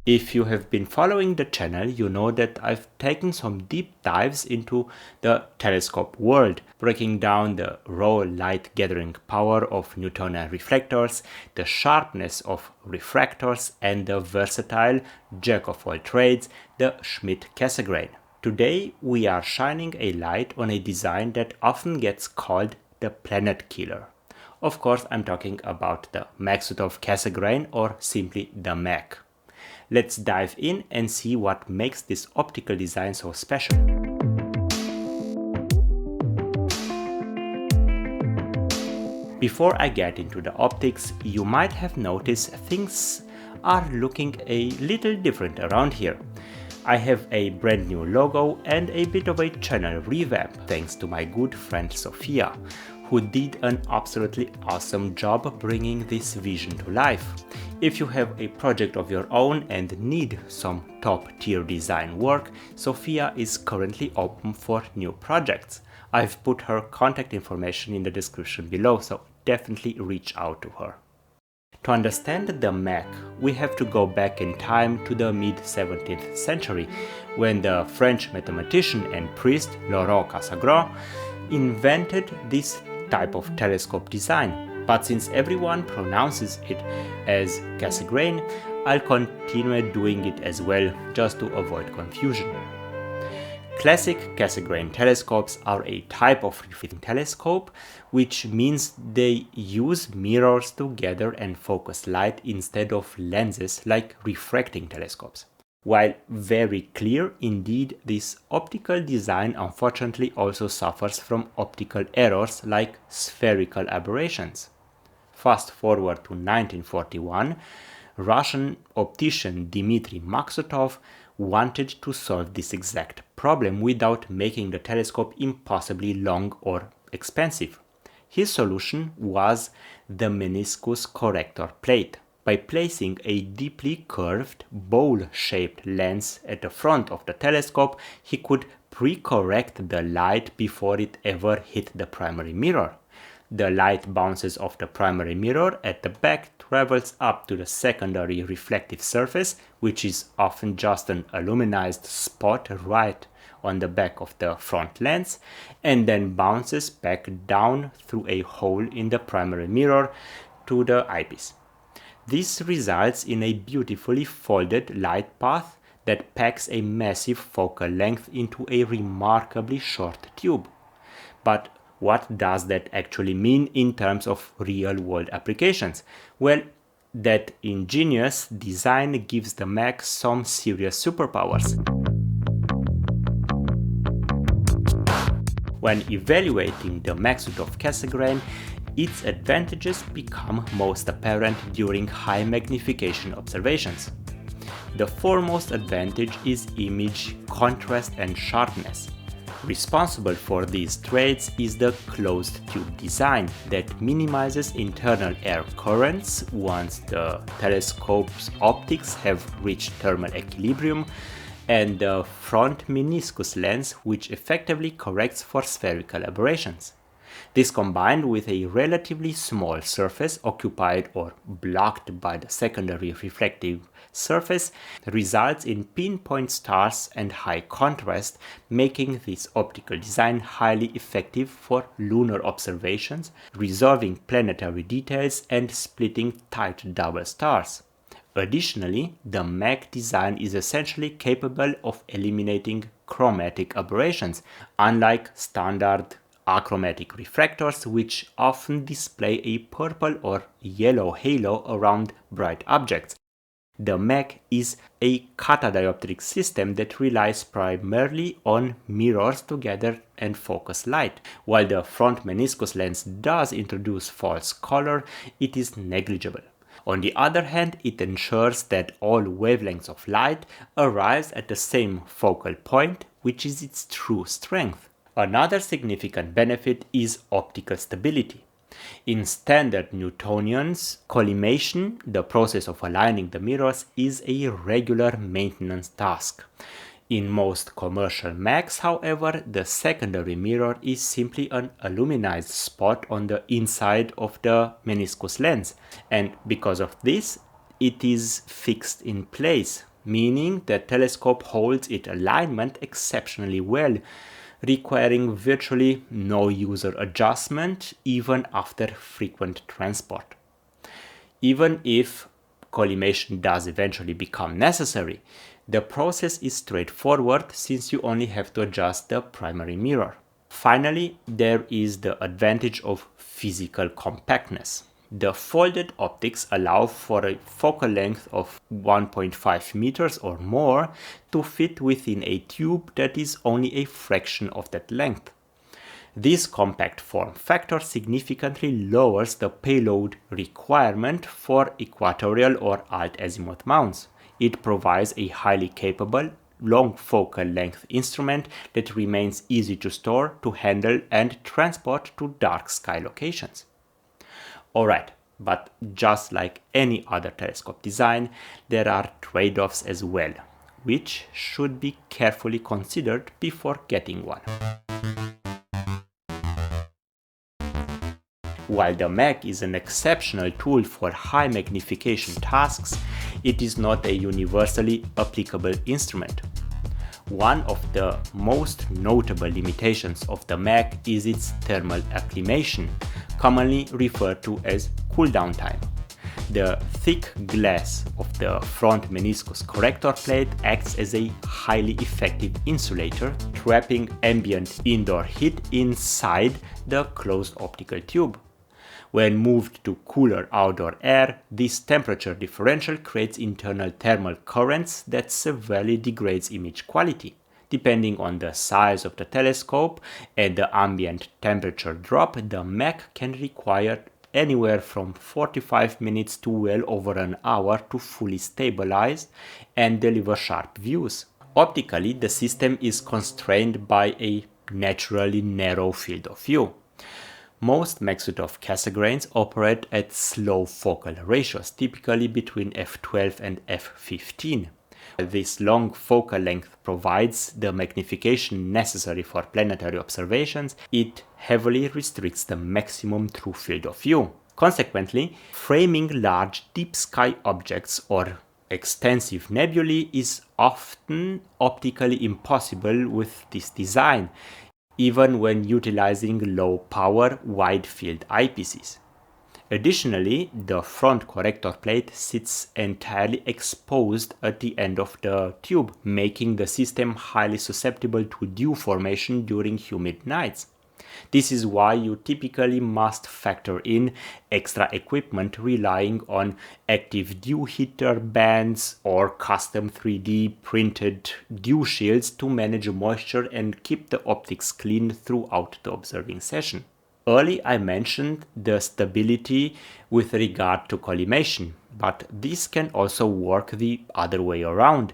If you have been following the channel, you know that I've taken some deep dives into the telescope world, breaking down the raw light gathering power of Newtonian reflectors, the sharpness of refractors, and the versatile jack of all trades, the Schmidt-Cassegrain. Today we are shining a light on a design that often gets called the planet killer. Of course, I'm talking about the Maksutov-Cassegrain, or simply the MAK. Let's dive in and see what makes this optical design so special. Before I get into the optics, you might have noticed things are looking a little different around here. I have a brand new logo and a bit of a channel revamp thanks to my good friend Sophia, who did an absolutely awesome job bringing this vision to life. If you have a project of your own and need some top-tier design work, Sophia is currently open for new projects. I've put her contact information in the description below, so definitely reach out to her. To understand the MAK, we have to go back in time to the mid-17th century, when the French mathematician and priest Cassegrain invented this type of telescope design. But since everyone pronounces it as Cassegrain, I'll continue doing it as well, just to avoid confusion. Classic Cassegrain telescopes are a type of reflecting telescope, which means they use mirrors to gather and focus light instead of lenses like refracting telescopes. While very clear, indeed, this optical design unfortunately also suffers from optical errors like spherical aberrations. Fast forward to 1941, Russian optician Dmitry Maksutov wanted to solve this exact problem without making the telescope impossibly long or expensive. His solution was the meniscus corrector plate. By placing a deeply curved, bowl-shaped lens at the front of the telescope, he could pre-correct the light before it ever hit the primary mirror. The light bounces off the primary mirror at the back, travels up to the secondary reflective surface, which is often just an aluminized spot right on the back of the front lens, and then bounces back down through a hole in the primary mirror to the eyepiece. This results in a beautifully folded light path that packs a massive focal length into a remarkably short tube. But what does that actually mean in terms of real-world applications? Well, that ingenious design gives the MAK some serious superpowers. When evaluating the Maksutov-Cassegrain, its advantages become most apparent during high magnification observations. The foremost advantage is image contrast and sharpness. Responsible for these traits is the closed tube design that minimizes internal air currents once the telescope's optics have reached thermal equilibrium, and the front meniscus lens, which effectively corrects for spherical aberrations. This, combined with a relatively small surface occupied or blocked by the secondary reflective surface, results in pinpoint stars and high contrast, making this optical design highly effective for lunar observations, resolving planetary details, and splitting tight double stars. Additionally, the MAK design is essentially capable of eliminating chromatic aberrations, unlike standard achromatic refractors, which often display a purple or yellow halo around bright objects. The MAK is a catadioptric system that relies primarily on mirrors to gather and focus light. While the front meniscus lens does introduce false color, it is negligible. On the other hand, it ensures that all wavelengths of light arrives at the same focal point, which is its true strength. Another significant benefit is optical stability. In standard Newtonians, collimation, the process of aligning the mirrors, is a regular maintenance task. In most commercial MAKs, however, the secondary mirror is simply an aluminized spot on the inside of the meniscus lens, and because of this, it is fixed in place, meaning the telescope holds its alignment exceptionally well, requiring virtually no user adjustment even after frequent transport. Even if collimation does eventually become necessary, the process is straightforward since you only have to adjust the primary mirror. Finally, there is the advantage of physical compactness. The folded optics allow for a focal length of 1.5 meters or more to fit within a tube that is only a fraction of that length. This compact form factor significantly lowers the payload requirement for equatorial or alt-azimuth mounts. It provides a highly capable, long focal length instrument that remains easy to store, to handle, and transport to dark sky locations. Alright, but just like any other telescope design, there are trade-offs as well, which should be carefully considered before getting one. While the MAK is an exceptional tool for high magnification tasks, it is not a universally applicable instrument. One of the most notable limitations of the MAK is its thermal acclimation, commonly referred to as cooldown time. The thick glass of the front meniscus corrector plate acts as a highly effective insulator, trapping ambient indoor heat inside the closed optical tube. When moved to cooler outdoor air, this temperature differential creates internal thermal currents that severely degrades image quality. Depending on the size of the telescope and the ambient temperature drop, the MAK can require anywhere from 45 minutes to well over an hour to fully stabilize and deliver sharp views. Optically, the system is constrained by a naturally narrow field of view. Most Maksutov-Cassegrains operate at slow focal ratios, typically between f12 and f15. This long focal length provides the magnification necessary for planetary observations. It heavily restricts the maximum true field of view. Consequently, framing large deep sky objects or extensive nebulae is often optically impossible with this design, even when utilizing low-power, wide-field eyepieces. Additionally, the front corrector plate sits entirely exposed at the end of the tube, making the system highly susceptible to dew formation during humid nights. This is why you typically must factor in extra equipment relying on active dew heater bands or custom 3D printed dew shields to manage moisture and keep the optics clean throughout the observing session. Early I mentioned the stability with regard to collimation, but this can also work the other way around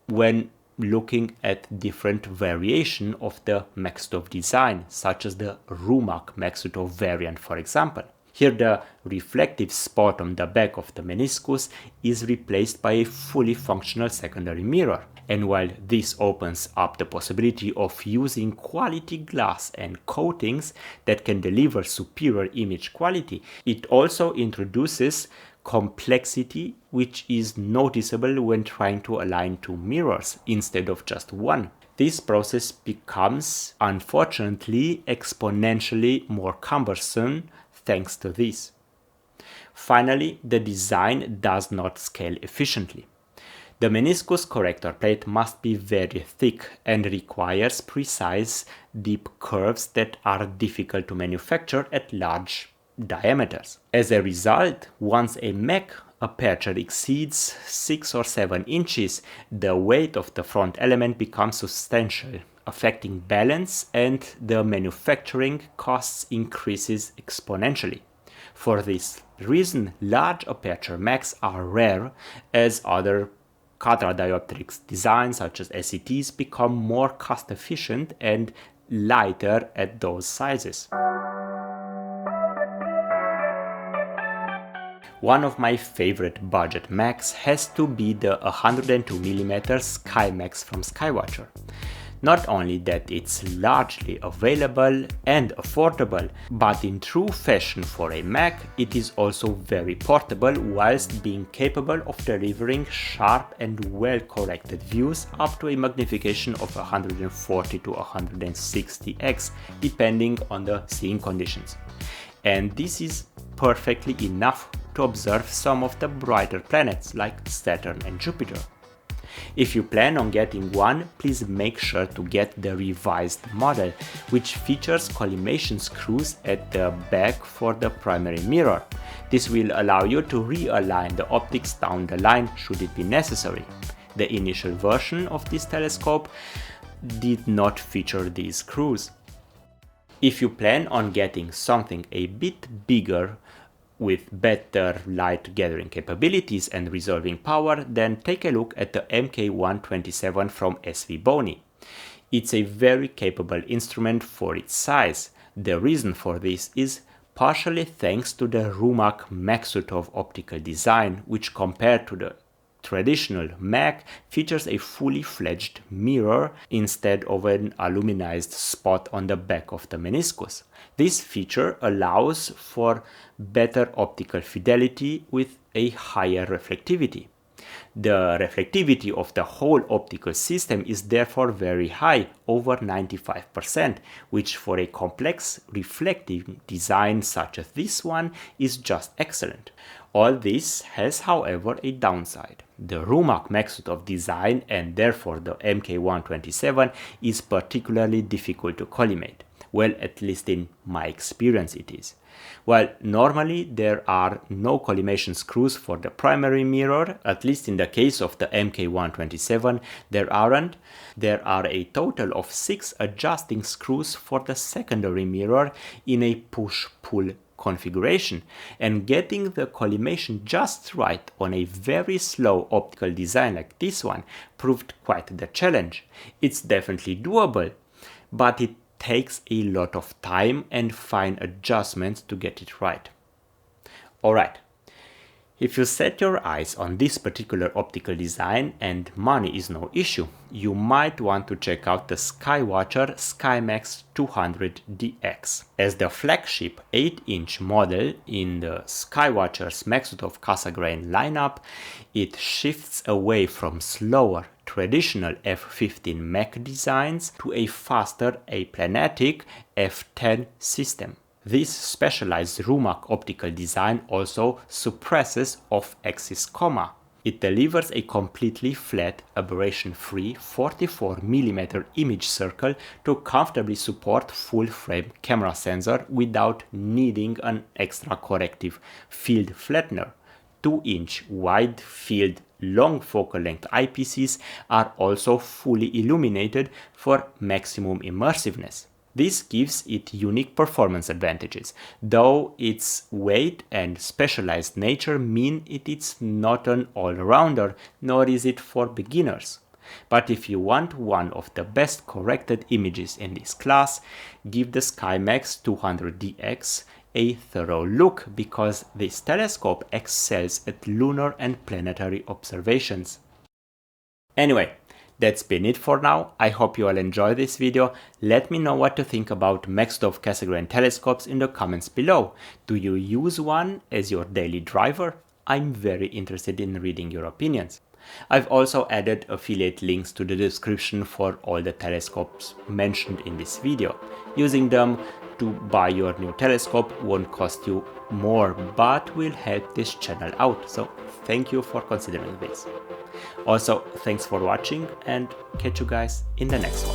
when looking at different variation of the Maksutov design, such as the Rumak Maksutov variant, for example. Here the reflective spot on the back of the meniscus is replaced by a fully functional secondary mirror. And while this opens up the possibility of using quality glass and coatings that can deliver superior image quality, it also introduces complexity which is noticeable when trying to align two mirrors instead of just one. This process becomes, unfortunately, exponentially more cumbersome thanks to this. Finally, the design does not scale efficiently. The meniscus corrector plate must be very thick and requires precise, deep curves that are difficult to manufacture at large diameters. As a result, once a MAK aperture exceeds 6 or 7 inches, the weight of the front element becomes substantial, affecting balance, and the manufacturing costs increases exponentially. For this reason, large aperture MAKs are rare, as other quadradioptrics designs such as SETs become more cost efficient and lighter at those sizes. One of my favorite budget MAKs has to be the 102mm SkyMax from Skywatcher. Not only that it's largely available and affordable, but in true fashion for a MAK, it is also very portable whilst being capable of delivering sharp and well-corrected views up to a magnification of 140 to 160x, depending on the seeing conditions. And this is perfectly enough to observe some of the brighter planets like Saturn and Jupiter. If you plan on getting one, please make sure to get the revised model, which features collimation screws at the back for the primary mirror. This will allow you to realign the optics down the line should it be necessary. The initial version of this telescope did not feature these screws. If you plan on getting something a bit bigger with better light gathering capabilities and resolving power, then take a look at the MK127 from Svbony. It's a very capable instrument for its size. The reason for this is partially thanks to the Revamp Maksutov optical design, which compared to the traditional MAK features a fully fledged mirror instead of an aluminized spot on the back of the meniscus. This feature allows for better optical fidelity with a higher reflectivity. The reflectivity of the whole optical system is therefore very high, over 95%, which for a complex reflective design such as this one is just excellent. All this has, however, a downside. The Revamp Maksutov design, and therefore the MK127, is particularly difficult to collimate. Well, at least in my experience it is. While normally there are no collimation screws for the primary mirror, at least in the case of the MK127 there aren't. There are a total of 6 adjusting screws for the secondary mirror in a push-pull configuration, and getting the collimation just right on a very slow optical design like this one proved quite the challenge. It's definitely doable, but it takes a lot of time and fine adjustments to get it right. Alright, if you set your eyes on this particular optical design and money is no issue, you might want to check out the Skywatcher SkyMax-200DX. As the flagship 8-inch model in the Skywatcher's Maksutov-Cassegrain lineup, it shifts away from slower traditional f15 MAK designs to a faster aplanatic f10 system. This specialized Revamp optical design also suppresses off-axis coma. It delivers a completely flat, aberration-free 44mm image circle to comfortably support full-frame camera sensor without needing an extra corrective field flattener. 2-inch wide field long focal length eyepieces are also fully illuminated for maximum immersiveness. This gives it unique performance advantages, though its weight and specialized nature mean it is not an all-rounder, nor is it for beginners. But if you want one of the best corrected images in this class, give the SkyMax-200DX a thorough look, because this telescope excels at lunar and planetary observations. Anyway, that's been it for now. I hope you all enjoyed this video. Let me know what you think about Maksutov-Cassegrain telescopes in the comments below. Do you use one as your daily driver? I'm very interested in reading your opinions. I've also added affiliate links to the description for all the telescopes mentioned in this video. Using them to buy your new telescope won't cost you more, but will help this channel out, so thank you for considering this. Also, thanks for watching, and catch you guys in the next one.